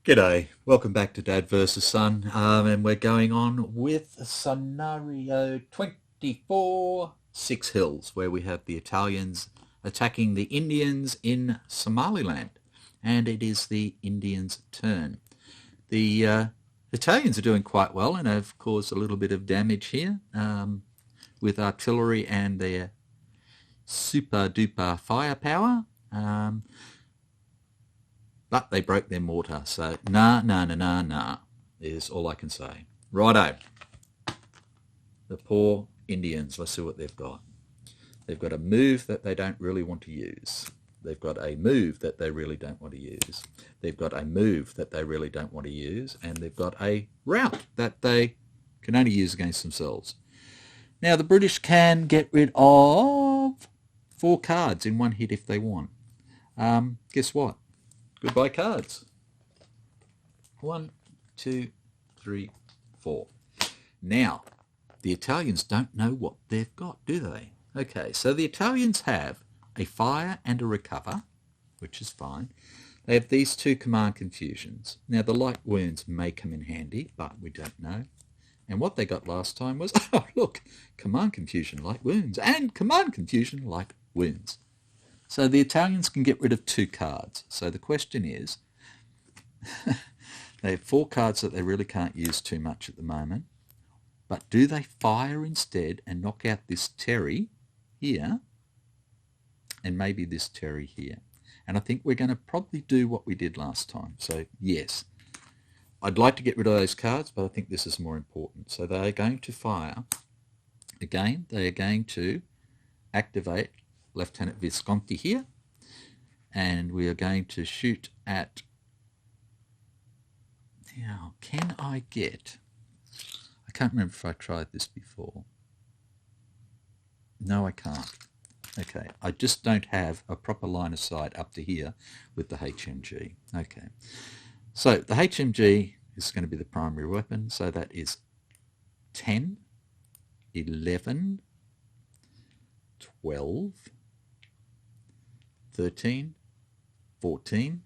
G'day, welcome back to Dad vs Son, and we're going on with scenario 24, Six Hills, where we have the Italians attacking the Indians in Somaliland, and it is the Indians' turn. The Italians are doing quite well and have caused a little bit of damage here with artillery and their super duper firepower. But they broke their mortar, so nah, is all I can say. Righto. The poor Indians, let's see what they've got. They've got a move that they don't really want to use. They've got a move that they really don't want to use. They've got a move that they really don't want to use. And they've got a route that they can only use against themselves. Now, the British can get rid of 4 cards in one hit if they want. Guess what? Goodbye cards. 1, 2, 3, 4. Now, the Italians don't know what they've got, do they? Okay, so the Italians have a fire and a recover, which is fine. They have these 2 command confusions. Now, the light wounds may come in handy, but we don't know. And what they got last time was, oh, look, command confusion, light wounds, and command confusion, light wounds. So the Italians can get rid of 2 cards. So the question is, they have 4 cards that they really can't use too much at the moment. But do they fire instead and knock out this Terry here and maybe this Terry here? And I think we're going to probably do what we did last time. So yes, I'd like to get rid of those cards, but I think this is more important. So they are going to fire. Again, they are going to activate Lieutenant Visconti here, and we are going to shoot at, now can I get, I can't remember if I tried this before. No, I can't. Okay, I just don't have a proper line of sight up to here with the HMG. Okay, so the HMG is going to be the primary weapon, so that is 10, 11, 12, 13, 14,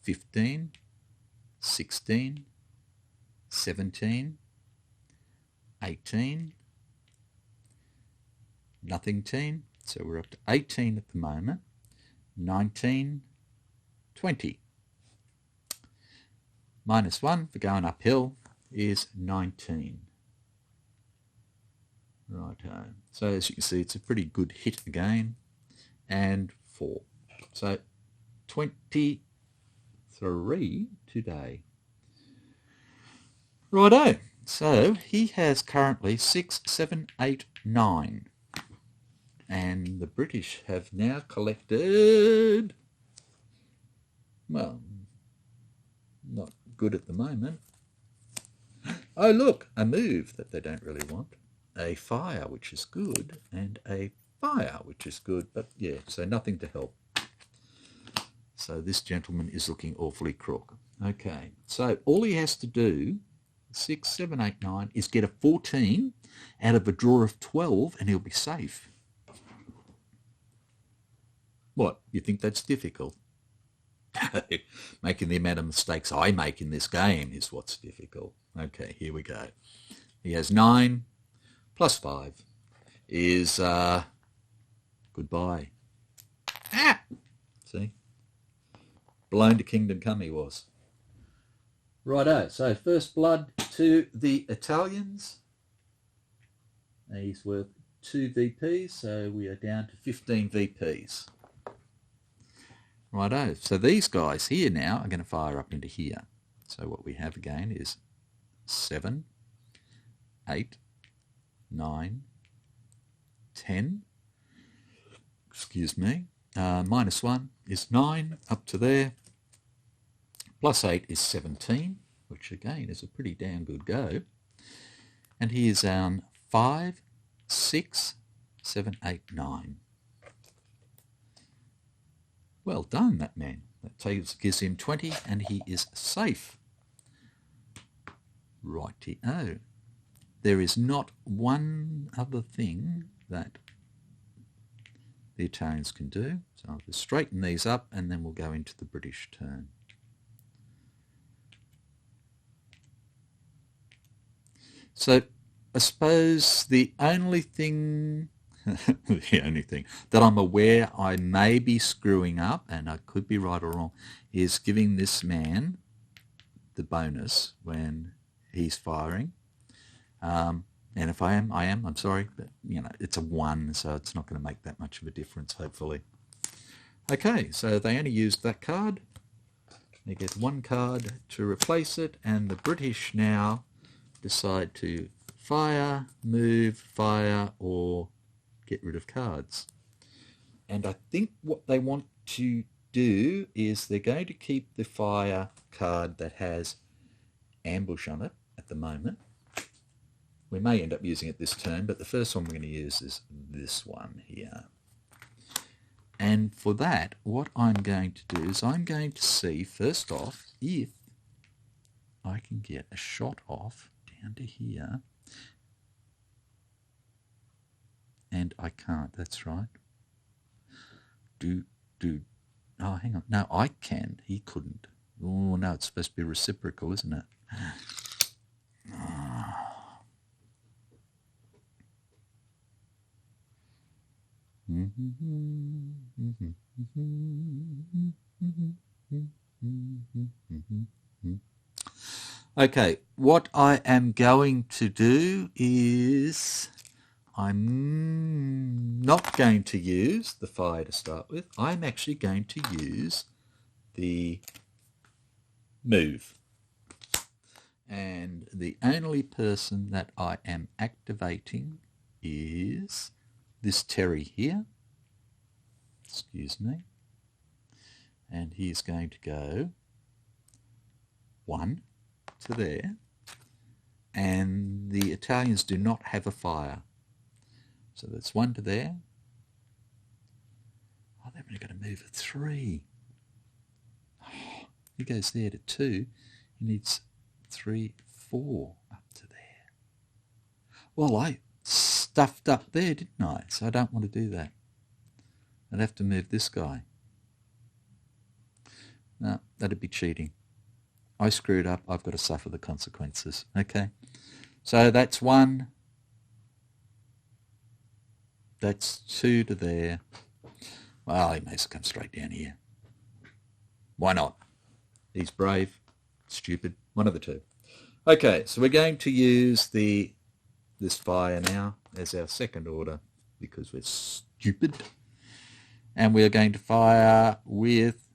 15, 16, 17, 18, nothing teen, so we're up to 18 at the moment, 19, 20. Minus 1 for going uphill is 19. Righto. So as you can see, it's a pretty good hit again. And 4. So 23 today. Righto. So he has currently 6, 7, 8, 9. And the British have now collected, well, not good at the moment. Oh, look, a move that they don't really want. A fire, which is good, and a fire, which is good, but yeah, so nothing to help. So this gentleman is looking awfully crook. Okay, so all he has to do, 6, 7, 8, 9, is get a 14 out of a draw of 12 and he'll be safe. What, you think that's difficult? Making the amount of mistakes I make in this game is what's difficult. Okay, here we go. He has 9 plus 5 is goodbye. Ah! See? Blown to kingdom come he was. Righto, so first blood to the Italians. He's worth 2 VPs, so we are down to 15 VPs. Righto, so these guys here now are going to fire up into here. So what we have again is 7, 8, 9, 10, excuse me, minus 1 is 9 up to there, plus 8 is 17, which again is a pretty damn good go. And here's 5, 6, 7, 8, 9. Well done, that man. That gives him 20 and he is safe. Righty-o. There is not one other thing that the Italians can do. So I'll just straighten these up and then we'll go into the British turn. So I suppose the only thing, the only thing that I'm aware I may be screwing up, and I could be right or wrong, is giving this man the bonus when he's firing. And if I am, I'm sorry, but it's a 1, so it's not going to make that much of a difference, hopefully. Okay, so they only used that card. They get 1 card to replace it, and the British now decide to fire, move, fire, or get rid of cards. And I think what they want to do is they're going to keep the fire card that has ambush on it at the moment. We may end up using it this turn, but the first one we're going to use is this one here. And for that, what I'm going to do is I'm going to see, first off, if I can get a shot off down to here. And I can't, that's right. Oh, hang on. No, I can. He couldn't. Oh, no, it's supposed to be reciprocal, isn't it? Okay, what I am going to do is I'm not going to use the fire to start with. I'm actually going to use the move. And the only person that I am activating is this Terry here. Excuse me. And he's going to go 1 to there. And the Italians do not have a fire. So that's 1 to there. Oh, they're only going to move a 3. Oh, he goes there to 2. He needs 3, 4 up to there. Well, I stuffed up there, didn't I? So I don't want to do that. I'd have to move this guy. No, that'd be cheating. I screwed up. I've got to suffer the consequences. Okay. So that's 1. That's 2 to there. Well, he may as well come straight down here. Why not? He's brave, stupid, one of the two. Okay, so we're going to use this fire now as our second order because we're stupid. And we're going to fire with,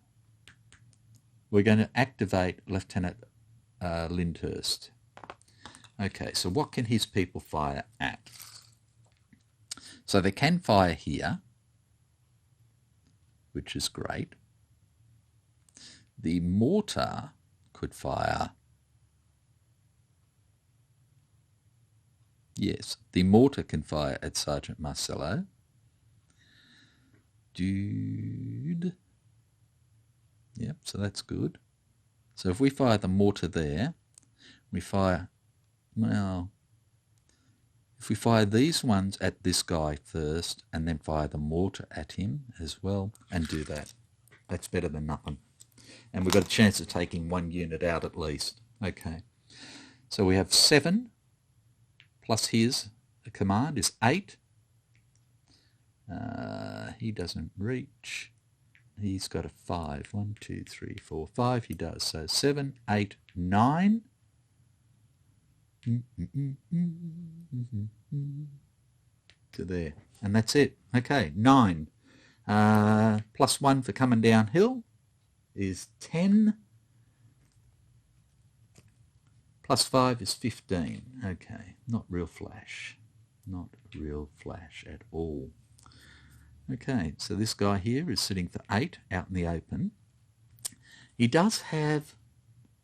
we're going to activate Lieutenant Lyndhurst. Okay, so what can his people fire at? So they can fire here, which is great. The mortar could fire. Yes, the mortar can fire at Sergeant Marcello. Dude. Yep, so that's good. So if we fire the mortar there, we fire, well, if we fire these ones at this guy first and then fire the mortar at him as well and do that, that's better than nothing. And we've got a chance of taking 1 unit out at least. Okay. So we have 7 plus his command is 8. He doesn't reach. He's got a 5. 1, 2, 3, 4, 5. He does. So 7, 8, 9. To there. And that's it. Okay, 9. Plus 1 for coming downhill is 10. Plus 5 is 15. Okay, not real flash. Not real flash at all. Okay, so this guy here is sitting for 8 out in the open. He does have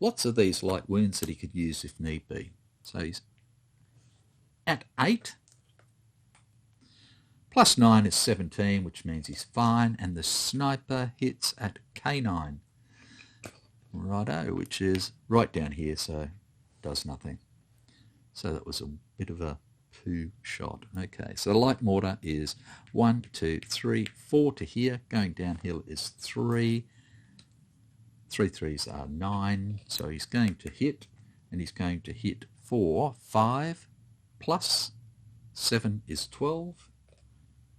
lots of these light wounds that he could use if need be. So he's at 8. Plus 9 is 17, which means he's fine. And the sniper hits at K9. Righto, which is right down here, so does nothing. So that was a bit of a poo shot. Okay, so the light mortar is 1, 2, 3, 4 to here. Going downhill is 3. 3 3s are 9. So he's going to hit, and he's going to hit for 5. plus 7 is 12.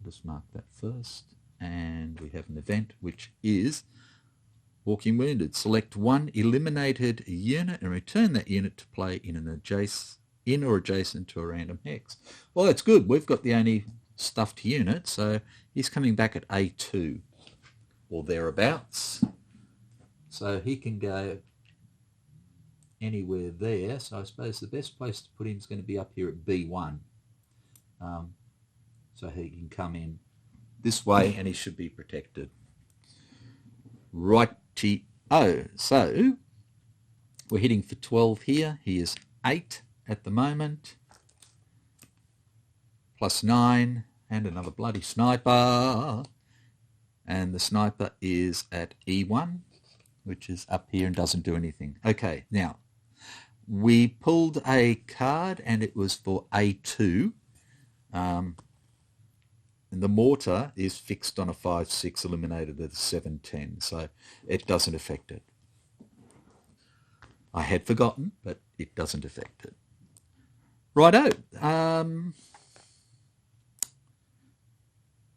Just mark that first. And we have an event which is Walking Wounded. Select one eliminated unit and return that unit to play in or adjacent to a random hex. Well, that's good. We've got the only stuffed unit, so he's coming back at A2 or thereabouts. So he can go anywhere there. So I suppose the best place to put him is going to be up here at B1. So he can come in this way and he should be protected. Righty-o. So we're hitting for 12 here. He is 8 at the moment. Plus 9 and another bloody sniper. And the sniper is at E1, which is up here and doesn't do anything. Okay, now we pulled a card and it was for A2. And the mortar is fixed on a 5-6, eliminated at a 7-10, so it doesn't affect it. I had forgotten, but it doesn't affect it. Righto.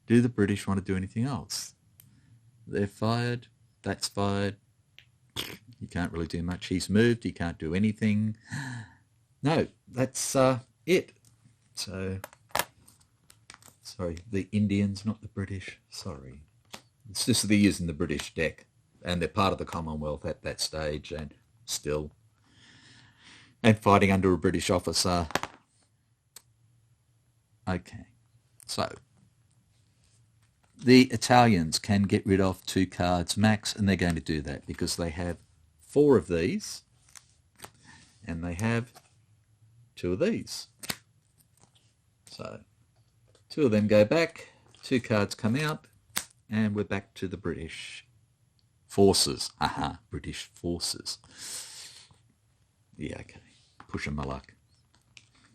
Do the British want to do anything else? They're fired. That's fired. You can't really do much. He's moved. He can't do anything. No, that's it. So... Sorry, the Indians, not the British. Sorry. It's just they're using the British deck and they're part of the Commonwealth at that stage and still. And fighting under a British officer. Okay. So, the Italians can get rid of 2 cards max, and they're going to do that because they have 4 of these and they have 2 of these. So... 2 of them go back, 2 cards come out, and we're back to the British forces. Aha, British forces. Yeah, okay. Pushing my luck.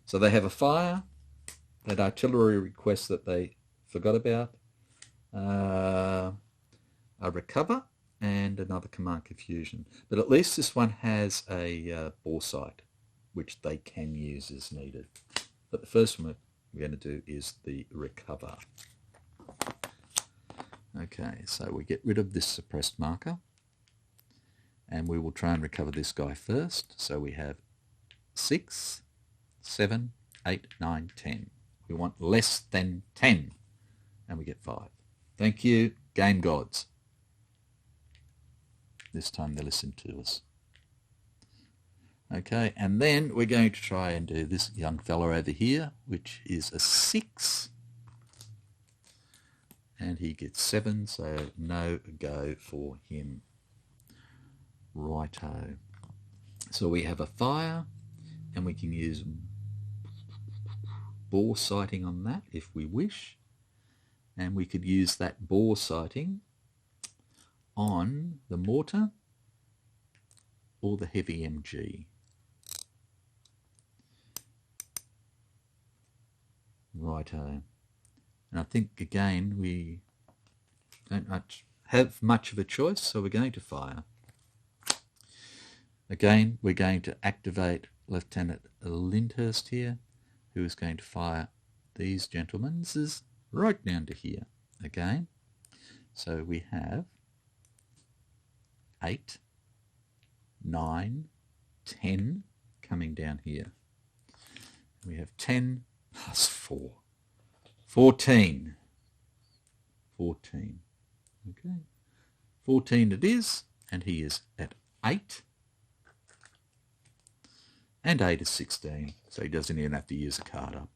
So they have a fire, that artillery request that they forgot about, a recover, and another command confusion. But at least this one has a bore sight, which they can use as needed. But the first one we're going to do is the recover. Okay, so we get rid of this suppressed marker and we will try and recover this guy first. So we have 6, 7, 8, 9, 10. We want less than 10 and we get 5. Thank you, game gods. This time they listen to us. Okay, and then we're going to try and do this young fella over here, which is a 6. And he gets 7, so no go for him. Righto. So we have a fire, and we can use bore sighting on that if we wish. And we could use that bore sighting on the mortar or the heavy MG. Righto. And I think, again, we don't have much of a choice, so we're going to fire. Again, we're going to activate Lieutenant Lyndhurst here, who is going to fire these gentlemen. This is right down to here again. So we have 8, 9, 10 coming down here. We have 10 plus 4. 14. 14. Okay. 14 it is, and he is at 8. And 8 is 16, so he doesn't even have to use a card up.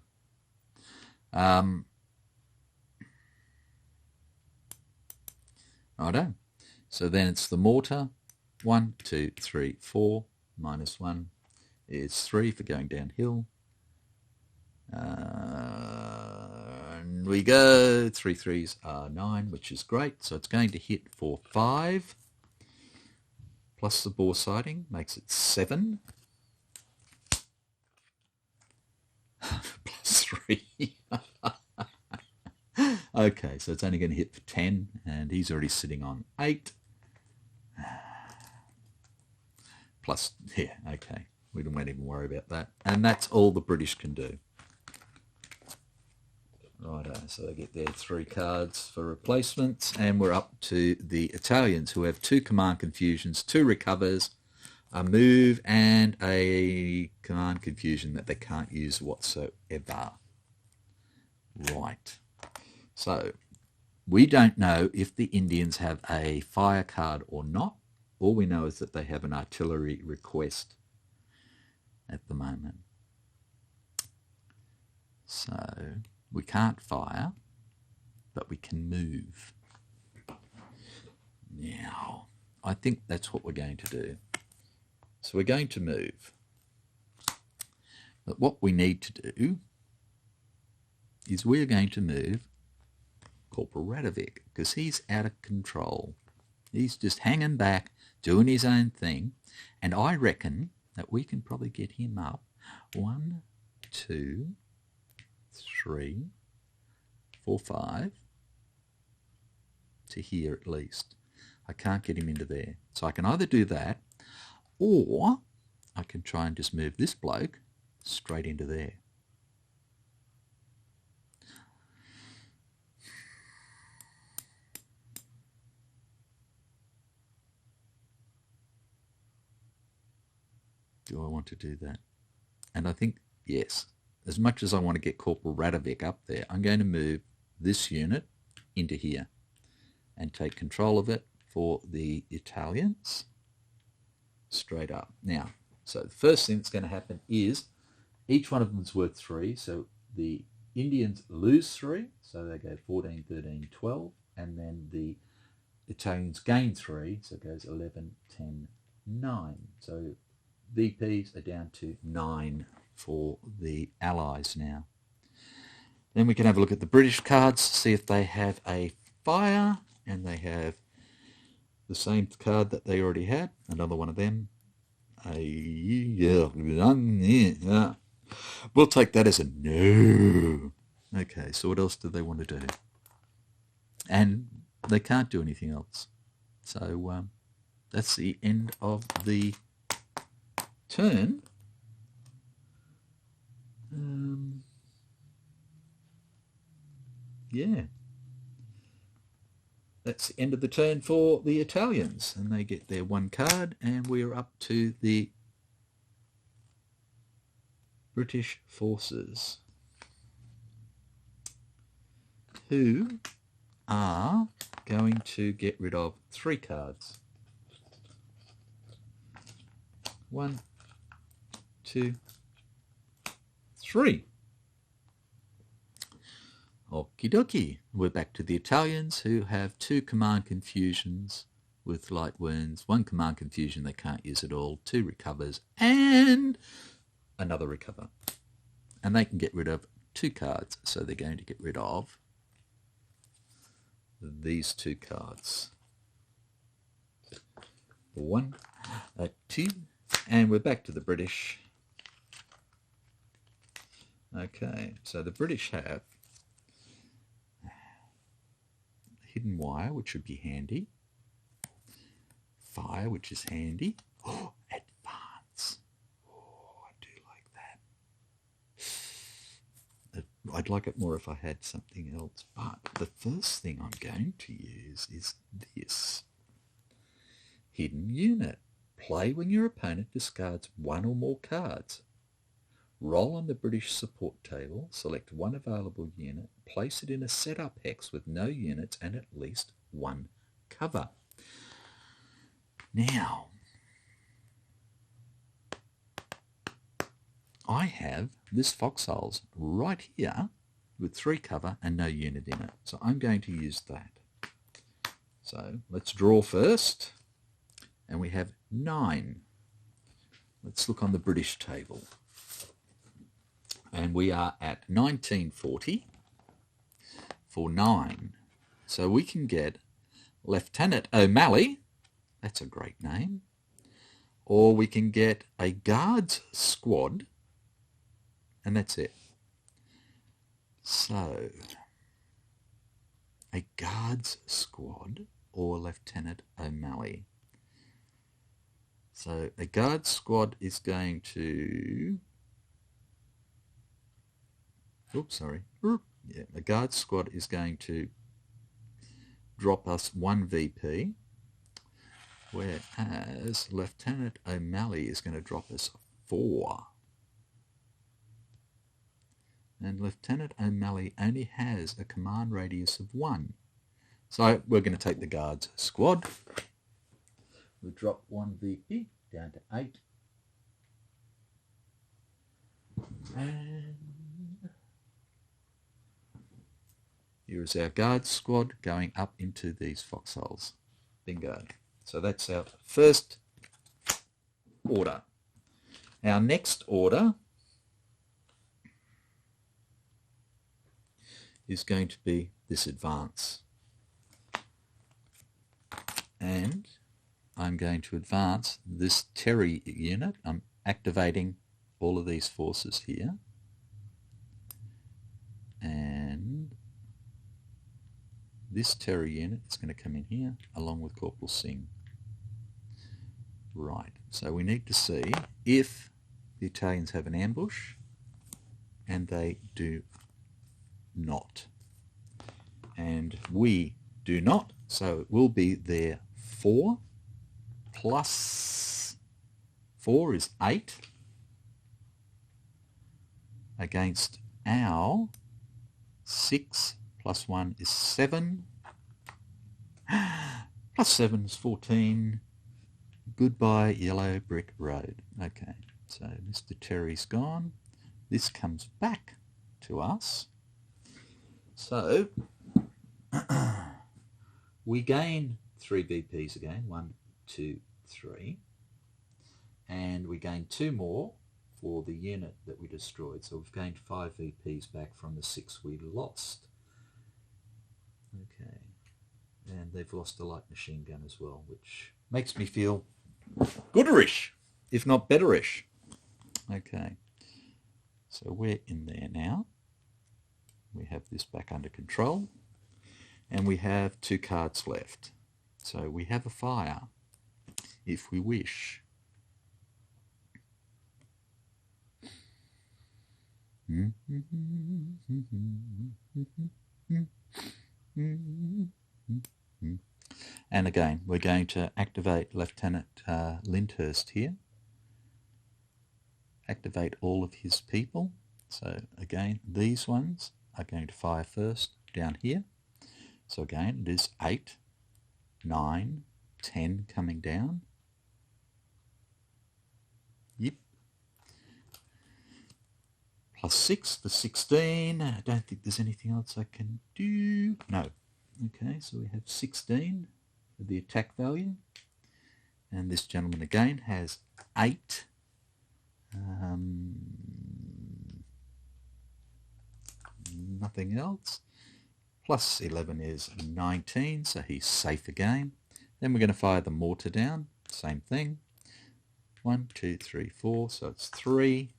Righto. So then it's the mortar. 1, 2, 3, 4. Minus 1 is 3 for going downhill. And we go. 3 3s are 9, which is great. So it's going to hit for 5. Plus the bore sighting makes it 7. Plus 3. Okay, so it's only going to hit for 10, and he's already sitting on 8. Plus, yeah, okay. We won't even worry about that. And that's all the British can do. Righto, so they get their 3 cards for replacements, and we're up to the Italians, who have 2 command confusions, 2 recovers, a move, and a command confusion that they can't use whatsoever. Right. So we don't know if the Indians have a fire card or not. All we know is that they have an artillery request at the moment. So we can't fire, but we can move. Now, I think that's what we're going to do. So we're going to move. But what we need to do is we're going to move Corporal Radovic, because he's out of control. He's just hanging back, doing his own thing, and I reckon that we can probably get him up 1, 2, 3, 4, 5 to here at least. I can't get him into there. So I can either do that, or I can try and just move this bloke straight into there. Do I want to do that? And I think, yes, as much as I want to get Corporal Radovic up there, I'm going to move this unit into here and take control of it for the Italians straight up. Now, so the first thing that's going to happen is each one of them is worth 3, so the Indians lose 3, so they go 14, 13, 12, and then the Italians gain 3, so it goes 11, 10, 9. So VPs are down to 9 for the Allies now. Then we can have a look at the British cards, see if they have a fire, and they have the same card that they already had, another one of them. We'll take that as a no. Okay, so what else do they want to do? And they can't do anything else. So that's the end of the turn. Yeah. That's the end of the turn for the Italians, and they get their 1 card, and we're up to the British forces, who are going to get rid of 3 cards. 1, 2, 3. Okie dokie. We're back to the Italians, who have 2 command confusions with light wounds, 1 command confusion they can't use at all, 2 recovers, and another recover. And they can get rid of 2 cards, so they're going to get rid of these 2 cards. 1, 2, and we're back to the British. Okay, so the British have hidden wire, which would be handy. Fire, which is handy. Oh, advance. Oh, I do like that. I'd like it more if I had something else. But the first thing I'm going to use is this. Hidden unit. Play when your opponent discards 1 or more cards. Roll on the British support table, select 1 available unit, place it in a setup hex with no units and at least 1 cover. Now, I have this Foxholes right here with 3 cover and no unit in it. So I'm going to use that. So let's draw first, and we have 9. Let's look on the British table. And we are at 1940 for 9. So we can get Lieutenant O'Malley, that's a great name, or we can get a Guards squad, and that's it. So, a Guards squad or Lieutenant O'Malley. So a Guards squad is going to... Oops, sorry. Yeah, the guard squad is going to drop us 1 VP, whereas Lieutenant O'Malley is going to drop us 4. And Lieutenant O'Malley only has a command radius of 1. So we're going to take the guards squad. We'll drop 1 VP down to 8. And here is our guard squad going up into these foxholes. Bingo. So that's our first order. Our next order is going to be this advance. And I'm going to advance this Terry unit. I'm activating all of these forces here. And this Terry unit is going to come in here along with Corporal Singh. Right, so we need to see if the Italians have an ambush, and they do not. And we do not, so it will be their 4 plus 4 is 8 against our 6 plus 1 is 7 plus 7 is 14. Goodbye Yellow Brick Road. Okay, so Mr. Terry's gone. This comes back to us. So we gain 3 VPs again, 1, 2, 3, and we gain 2 more for the unit that we destroyed. So we've gained 5 VPs back from the 6 we lost. Okay, and they've lost a light machine gun as well, which makes me feel gooderish, if not betterish. Okay, so we're in there now. We have this back under control, and we have 2 cards left. So we have a fire, if we wish. And again, we're going to activate Lieutenant Lyndhurst here. Activate all of his people. So again, these ones are going to fire first down here. So again, it is 8, 9, 10 coming down. Yep. Plus 6 for 16. I don't think there's anything else I can do. No. Okay, so we have 16 for the attack value. And this gentleman again has 8. Nothing else. Plus 11 is 19, so he's safe again. Then we're going to fire the mortar down. Same thing. 1, 2, 3, 4. So it's 3.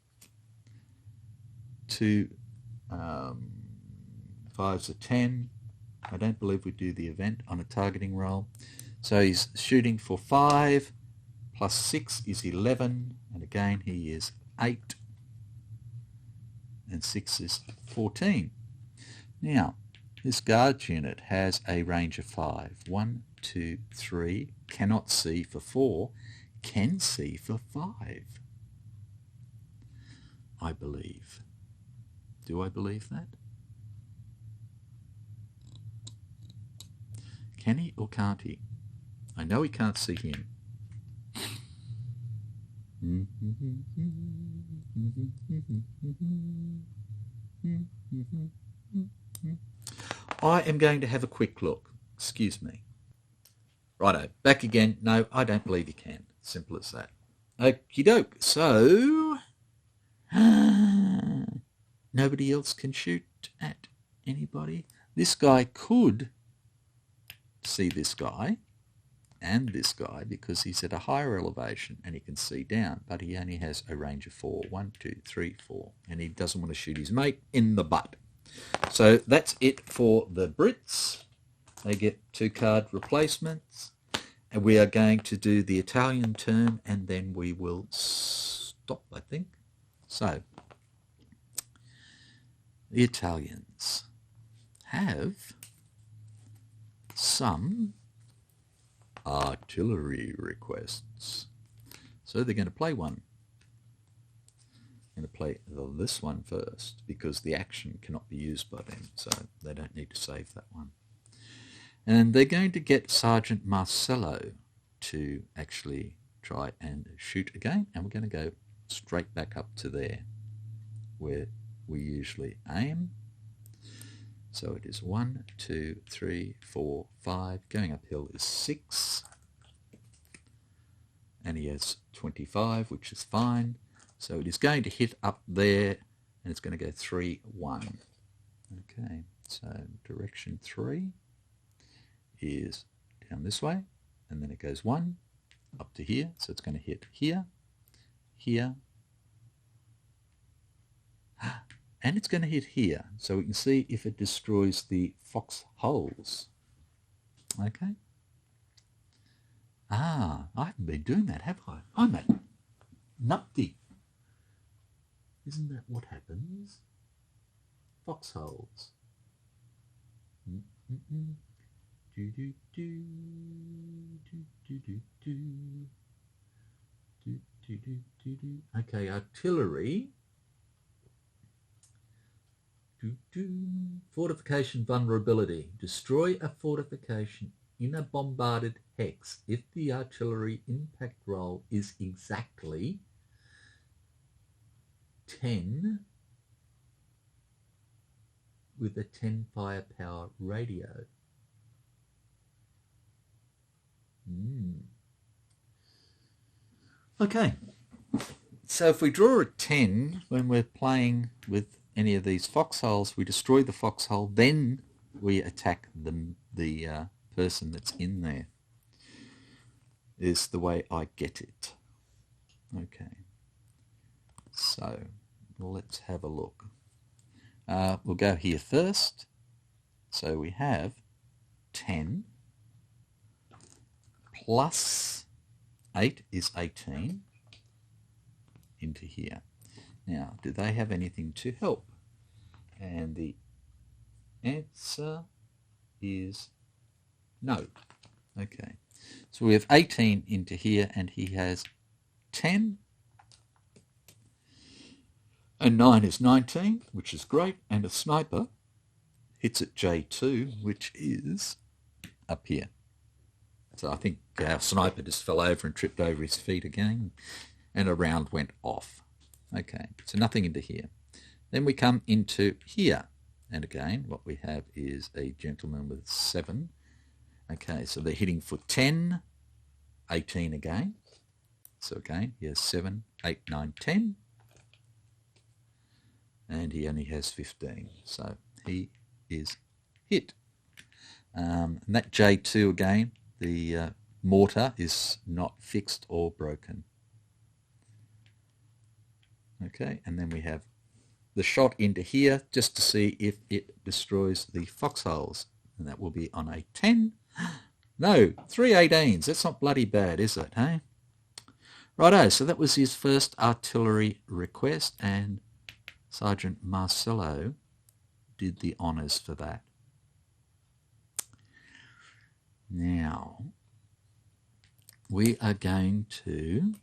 2 5's a 10. I don't believe we do the event on a targeting roll. So he's shooting for 5. Plus 6 is 11. And again, he is 8. And 6 is 14. Now, this guards unit has a range of 5. 1, 2, 3. Cannot see for 4. Can see for 5. I believe. Do I believe that? Can he or can't he? I know he can't see him. I am going to have a quick look. Excuse me. Righto, back again. No, I don't believe he can. Simple as that. Okie doke. So, nobody else can shoot at anybody. This guy could see this guy and this guy because he's at a higher elevation and he can see down, but he only has a range of 4. 1, 2, 3, 4. And he doesn't want to shoot his mate in the butt. So that's it for the Brits. They get 2 card replacements. And we are going to do the Italian turn and then we will stop, I think. So, the Italians. have some artillery requests. So they're going to play one. I'm going to play this one first because the action cannot be used by them, so they don't need to save that one. And they're going to get Sergeant Marcello to actually try and shoot again, and we're going to go straight back up to there where we usually aim. So it is 1, 2, 3, 4, 5. Going uphill is 6. And he has 25, which is fine. So it is going to hit up there, and it's going to go 3, 1. Okay, so direction 3 is down this way, and then it goes 1 up to here. So it's going to hit here, here, and it's going to hit here. So we can see if it destroys the foxholes. Okay. I haven't been doing that, have I? I'm at Nupty. Isn't that what happens? Foxholes. Okay, artillery. Fortification vulnerability. Destroy a fortification in a bombarded hex if the artillery impact roll is exactly 10 with a 10 firepower radio. Okay, so if we draw a 10 when we're playing with any of these foxholes, we destroy the foxhole, then we attack the person that's in there, is the way I get it. Okay, so let's have a look. We'll go here first. So we have 10 plus 8 is 18 into here. Now, do they have anything to help? And the answer is no. Okay, so we have 18 into here, and he has 10. And 9 is 19, which is great, and a sniper hits at J2, which is up here. So I think our sniper just fell over and tripped over his feet again, and a round went off. Okay, so nothing into here. Then we come into here, and again, what we have is a gentleman with 7. Okay, so they're hitting for 10, 18 again. So again, he has 7, 8, 9, 10. And he only has 15, so he is hit. And that J2 again, the mortar is not fixed or broken. Okay, and then we have the shot into here just to see if it destroys the foxholes, and that will be on a 10. No, 3 18s. That's not bloody bad, is it, hey? Righto, so that was his first artillery request, and Sergeant Marcello did the honours for that. Now, we are going to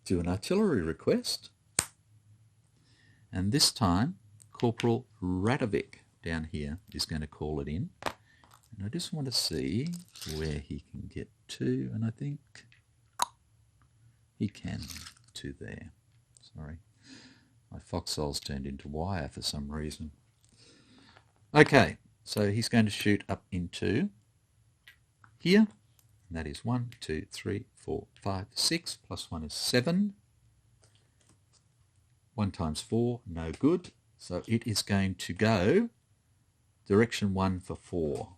do an artillery request. And this time, Corporal Radovic down here is going to call it in. And I just want to see where he can get to, and I think he can to there. Sorry, my foxholes turned into wire for some reason. Okay, so he's going to shoot up into here, and that is 1, 2, 3, 4, 5, 6, plus 1 is 7. 1 times 4, no good. So it is going to go direction 1 for 4.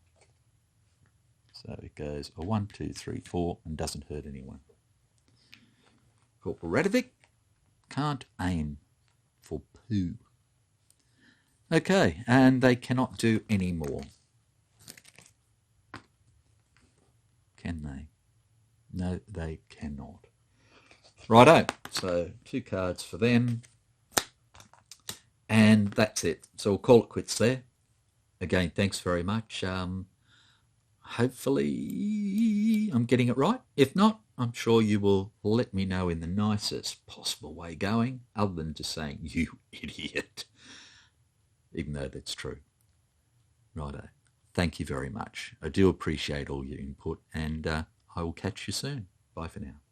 So it goes a 1, 2, 3, 4, and doesn't hurt anyone. Corporal Radovic can't aim for poo. Okay, and they cannot do any more. Can they? No, they cannot. Righto, so 2 cards for them. And that's it. So we'll call it quits there. Again, thanks very much. Hopefully I'm getting it right. If not, I'm sure you will let me know in the nicest possible way going, other than just saying, you idiot, even though that's true. Righto. Thank you very much. I do appreciate all your input, and I will catch you soon. Bye for now.